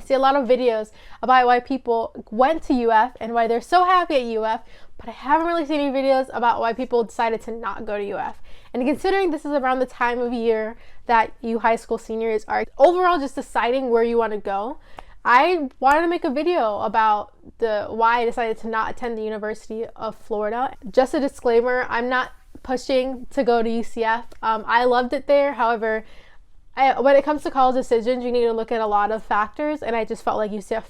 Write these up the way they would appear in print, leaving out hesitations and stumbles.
see a lot of videos about why people went to UF and why they're so happy at UF, but I haven't really seen any videos about why people decided to not go to UF. And considering this is around the time of year that you high school seniors are overall just deciding where you want to go, I wanted to make a video about why I decided to not attend the University of Florida. Just a disclaimer, I'm not pushing to go to UCF. I loved it there. However, when it comes to college decisions, you need to look at a lot of factors, and I just felt like UCF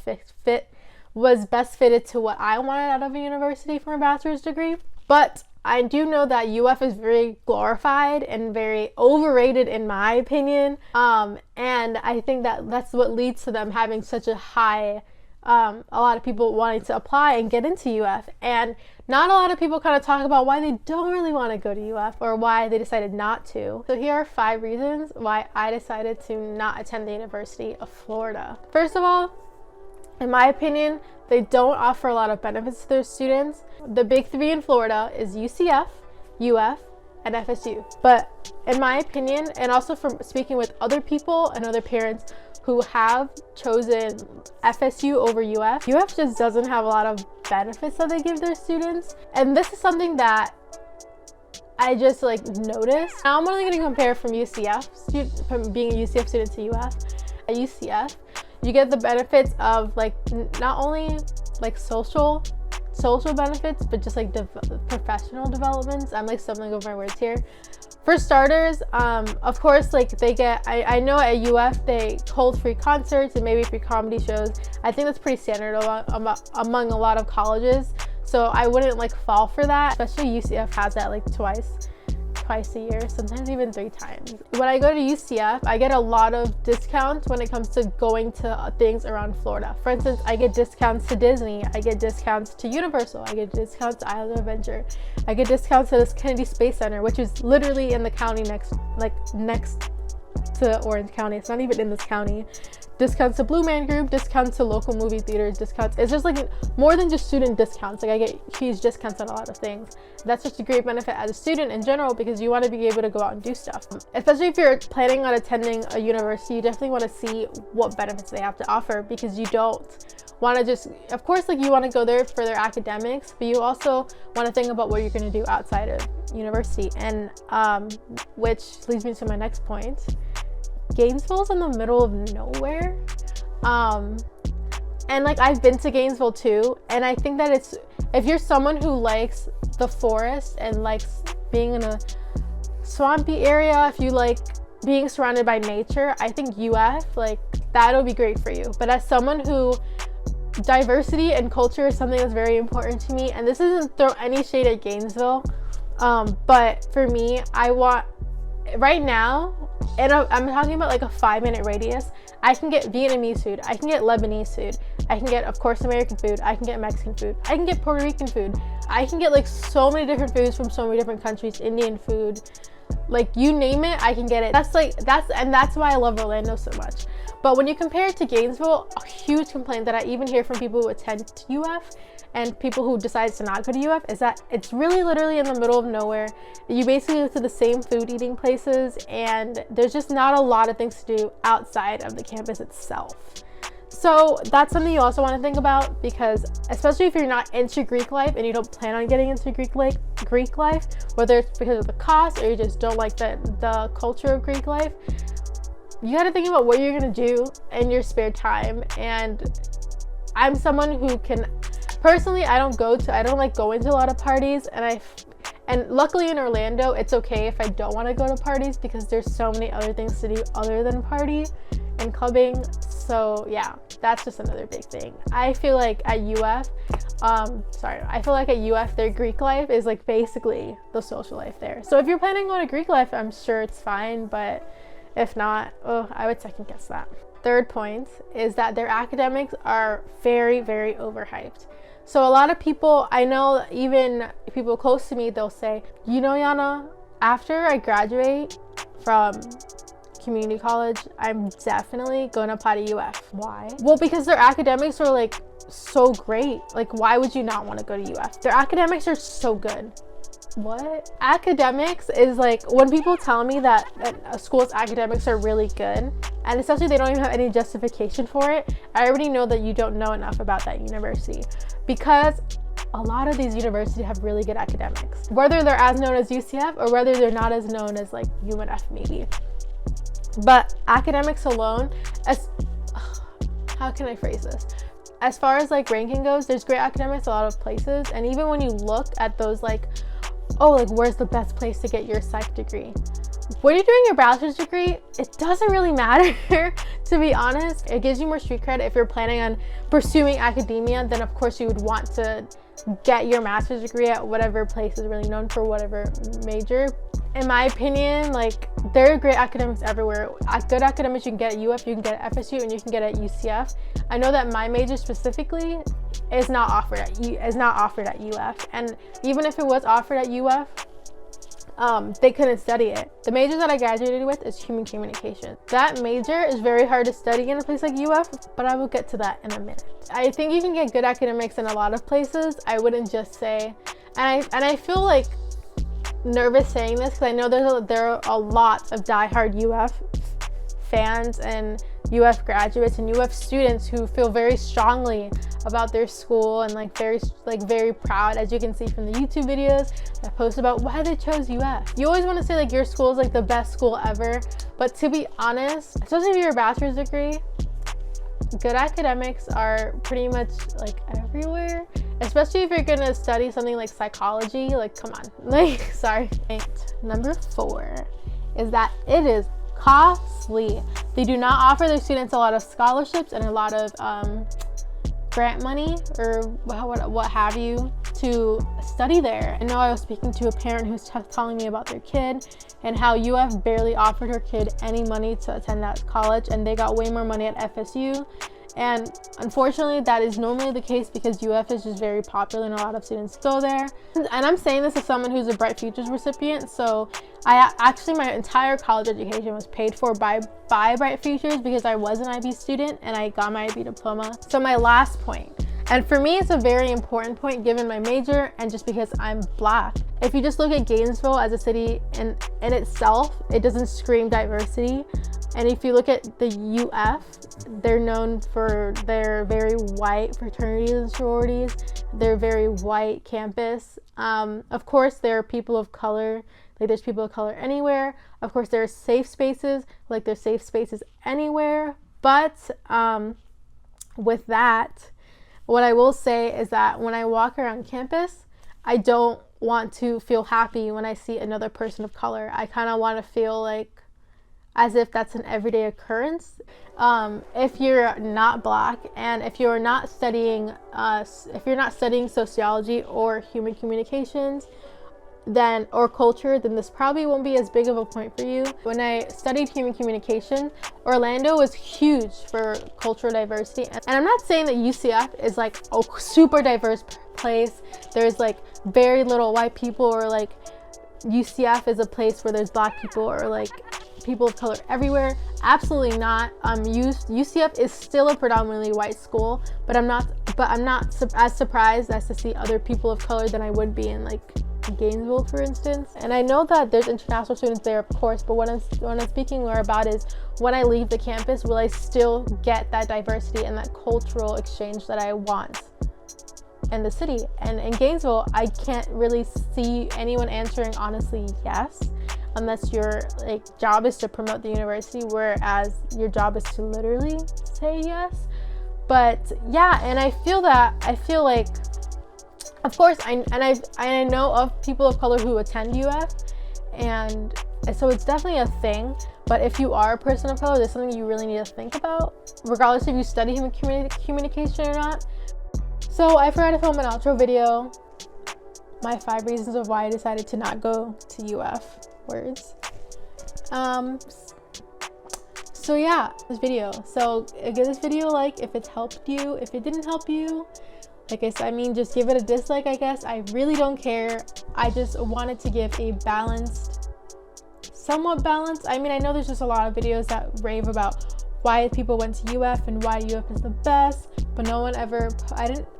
was best fitted to what I wanted out of a university for a bachelor's degree. But I do know that UF is very glorified and very overrated in my opinion, and I think that that's what leads to them having such a high, a lot of people wanting to apply and get into UF, and not a lot of people kind of talk about why they don't really want to go to UF or why they decided not to. So here are 5 reasons why I decided to not attend the University of Florida. First of all, in my opinion, they don't offer a lot of benefits to their students. The big 3 in Florida is UCF, UF, and FSU. But in my opinion, and also from speaking with other people and other parents who have chosen FSU over UF just doesn't have a lot of benefits that they give their students. And this is something that I just noticed. Now I'm only going to compare from being a UCF student to UF. At UCF, you get the benefits of not only social benefits, but just professional developments. I'm stumbling over my words here. For starters, of course, they get, I know at UF they hold free concerts and maybe free comedy shows. I think that's pretty standard among a lot of colleges, so I wouldn't fall for that. Especially UCF has that twice a year, sometimes even 3 times. When I go to UCF, I get a lot of discounts when it comes to going to things around Florida. For instance, I get discounts to Disney, I get discounts to Universal, I get discounts to Island of Adventure, I get discounts to this Kennedy Space Center, which is literally in the county next to Orange County. It's not even in this county. Discounts to Blue Man Group, discounts to local movie theaters, discounts. It's just more than just student discounts. I get huge discounts on a lot of things. That's just a great benefit as a student in general, because you want to be able to go out and do stuff. Especially if you're planning on attending a university, you definitely want to see what benefits they have to offer, because you don't want to just, of course, you want to go there for their academics, but you also want to think about what you're going to do outside of university. And which leads me to my next point. Gainesville's in the middle of nowhere, and I've been to Gainesville too, and I think that if you're someone who likes the forest and likes being in a swampy area, if you like being surrounded by nature, I think UF that'll be great for you. But as someone who, diversity and culture is something that's very important to me, and this isn't throw any shade at Gainesville, but for me, I want right now, and I'm talking about a 5-minute radius, I can get Vietnamese food, I can get Lebanese food, I can get, of course, American food, I can get Mexican food, I can get Puerto Rican food, I can get so many different foods from so many different countries, Indian food, you name it, I can get it. That's why I love Orlando so much. But when you compare it to Gainesville, a huge complaint that I even hear from people who attend UF and people who decide to not go to UF is that it's really literally in the middle of nowhere. You basically go to the same food eating places, and there's just not a lot of things to do outside of the campus itself. So that's something you also want to think about, because especially if you're not into Greek life and you don't plan on getting into Greek life, whether it's because of the cost or you just don't like the culture of Greek life, you got to think about what you're going to do in your spare time. And I'm someone who can, personally, I don't like going to a lot of parties, and luckily in Orlando, it's okay if I don't want to go to parties, because there's so many other things to do other than party and clubbing. So yeah, that's just another big thing. I feel like at UF, their Greek life is basically the social life there. So if you're planning on a Greek life, I'm sure it's fine, but if not, I would second guess that. Third point is that their academics are very, very overhyped. So a lot of people, I know even people close to me, they'll say, Yana, after I graduate from community college, I'm definitely going to apply to UF. Why? Well, because their academics are so great. Why would you not want to go to UF? Their academics are so good. What? Academics is like when people tell me that a school's academics are really good, and especially they don't even have any justification for it, I already know that you don't know enough about that university, because a lot of these universities have really good academics, whether they're as known as UCF or whether they're not as known as like UNF maybe. But academics alone, how can I phrase this? As far as like ranking goes, there's great academics a lot of places, and even when you look at those like, oh, like where's the best place to get your psych degree? When you're doing your bachelor's degree, it doesn't really matter, to be honest. It gives you more street cred. If you're planning on pursuing academia, then of course you would want to get your master's degree at whatever place is really known for whatever major. In my opinion, like, there are great academics everywhere. Good academics you can get at UF, you can get at FSU, and you can get at UCF. I know that my major specifically is not offered at UF, and even if it was offered at UF, they couldn't study it. The major that I graduated with is human communication. That major is very hard to study in a place like UF, but I will get to that in a minute. I think you can get good academics in a lot of places. I wouldn't just say, and I feel like nervous saying this because I know there are a lot of diehard UF fans and UF graduates and UF students who feel very strongly about their school and very proud, as you can see from the YouTube videos that post about why they chose UF. You always want to say like your school is like the best school ever, but to be honest, especially if you're a bachelor's degree, good academics are pretty much like everywhere, especially if you're gonna study something like psychology. Like, come on, like, sorry. Number 4 is that it is costly. They do not offer their students a lot of scholarships and a lot of grant money or what have you to study there. I know I was speaking to a parent who's telling me about their kid and how UF barely offered her kid any money to attend that college, and they got way more money at FSU. And unfortunately, that is normally the case because UF is just very popular and a lot of students go there. And I'm saying this as someone who's a Bright Futures recipient. So my entire college education was paid for by Bright Futures because I was an IB student and I got my IB diploma. So my last point, and for me it's a very important point given my major and just because I'm Black. If you just look at Gainesville as a city in itself, it doesn't scream diversity. And if you look at the UF, they're known for their very white fraternities and sororities, their very white campus. Of course, there are people of color. Like, there's people of color anywhere. Of course, there are safe spaces. Like, there's safe spaces anywhere. But with that, what I will say is that when I walk around campus, I don't want to feel happy when I see another person of color. I kind of want to feel like as if that's an everyday occurrence. If you're not Black and if you're not studying sociology or human communications, or culture, then this probably won't be as big of a point for you. When I studied human communication, Orlando was huge for cultural diversity. And I'm not saying that UCF is like a super diverse place. There's like very little white people, or like UCF is a place where there's Black people or like people of color everywhere. Absolutely not. UCF is still a predominantly white school, but I'm not as surprised as to see other people of color than I would be in like Gainesville, for instance. And I know that there's international students there, of course, but what I'm speaking more about is when I leave the campus, will I still get that diversity and that cultural exchange that I want in the city? And in Gainesville, I can't really see anyone answering honestly yes, unless your job is to promote the university, whereas your job is to literally say yes. But yeah, and I feel like, of course, I know of people of color who attend UF, and so it's definitely a thing. But if you are a person of color, there's something you really need to think about, regardless if you study human communication or not. So I forgot to film an outro video, my 5 reasons of why I decided to not go to UF. Words. So yeah, this video. So give this video a like if it's helped you. If it didn't help you, like I said, just give it a dislike, I guess. I really don't care. I just wanted to give a somewhat balanced. I know there's just a lot of videos that rave about why people went to UF and why UF is the best, but no one ever,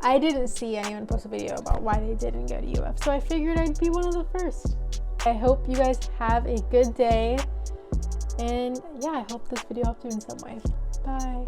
I didn't see anyone post a video about why they didn't go to UF, so I figured I'd be one of the first. I hope you guys have a good day, and yeah, I hope this video helped you in some way. Bye.